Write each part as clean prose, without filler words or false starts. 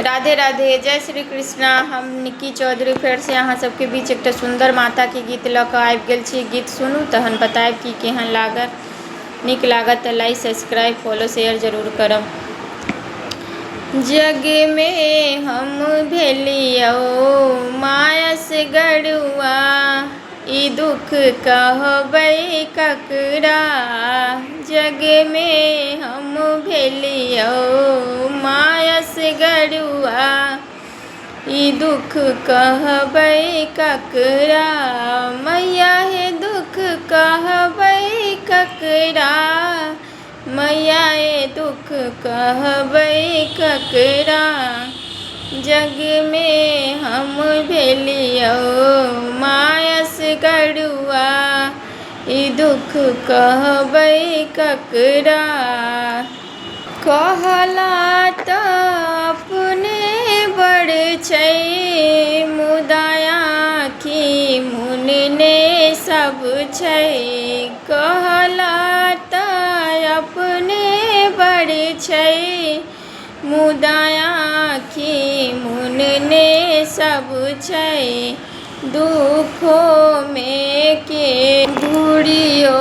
राधे राधे, जय श्री कृष्णा। हम निक्की चौधरी फेर से अहाँ सबके बीच एक सुंदर माता के गीत लऽ कऽ आबि गेल छी। गीत सुनू तहन बतायब कि केहन लागत। नीक लागत तऽ लाइक सब्सक्राइब फॉलो शेयर जरूर करब। जग में हम भेलियो मायस गरुआ, ई दुख कहबै ककरा। जग में हम भेलियो मायस गरुआ, ई दुख कहबै ककरा। मैया हे दुख कहबै ककरा, मैया हे दुख कहबै ककरा। जग में हम भेलियो मायस गरुआ, ई दुख कहबै ककरा। कहला तऽ अपने बड़ छै, मुदा आँखि मुनने सब छै। कहला तऽ अपने बड़ छै, मुदा आँखि मुनने सब छै। दुखो में के घुरियो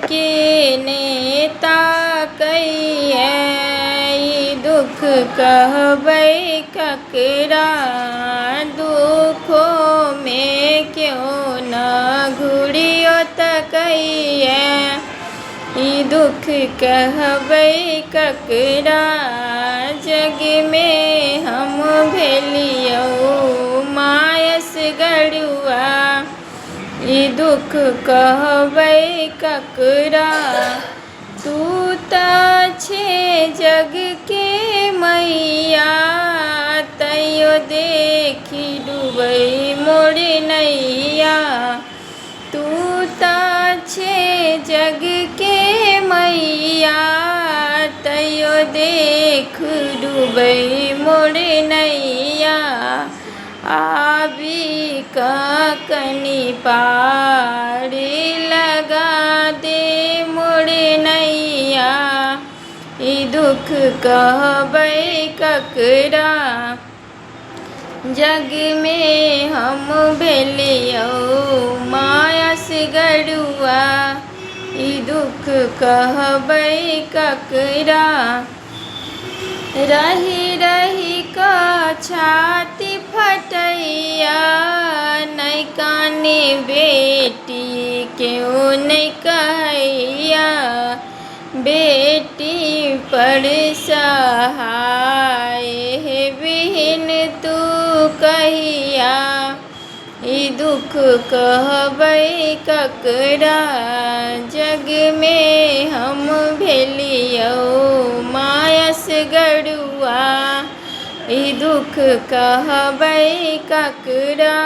के नेता कहिए, ई दुख कहबै ककरा। दुखो में क्यों न घुरियो तऽ कहिए, ई दुख कहबै ककरा। जग में हम भेलियो मायस गरुआ, ई दुख कहबै ककरा। तू तऽ छे जग के मैया, तैयो देखी डूबै मोर नैया। तू तऽ छे जग के मैया, तैयो देख डूबै मोर नैया। आबी कऽ कनि पार लगा दे मोर नैया, ई दुख कहबै ककरा। जग में हम भेलियो मायस गरुआ, ई दुख कहबै ककरा। रही रही कऽ छाती फटैया, नहि काने बेटी केओ नहि कहैया। बेटी पर सहाय हेबिहिन तू कहिया, ई दुख कहबै ककरा। जग में हम भेलियो मायस गरुआ, ई दुख कहबै ककरा।